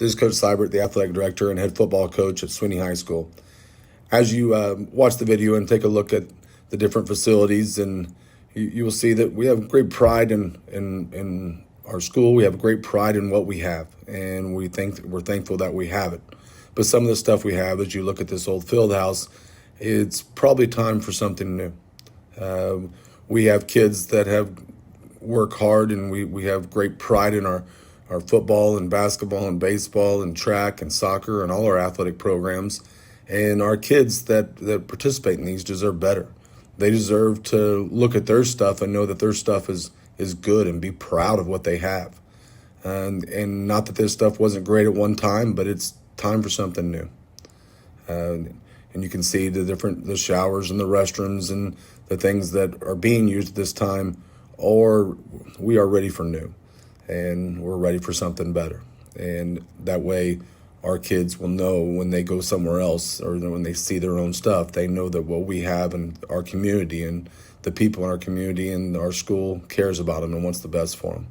This is Coach Seibert, the athletic director and head football coach at Sweeny High School. As you watch the video and take a look at the different facilities, and you will see that we have great pride in our school. We have great pride in what we have, and we're thankful that we have it. But some of the stuff we have, as you look at this old Fieldhouse, it's probably time for something new. We have kids that have work hard, and we have great pride in our football and basketball and baseball and track and soccer and all our athletic programs. And our kids that participate in these deserve better. They deserve to look at their stuff and know that their stuff is good and be proud of what they have. And not that this stuff wasn't great at one time, but it's time for something new. And you can see the showers and the restrooms and the things that are being used at this time, or we are ready for new. And we're ready for something better. And that way our kids will know when they go somewhere else or when they see their own stuff, they know that what we have in our community and the people in our community and our school cares about them and wants the best for them.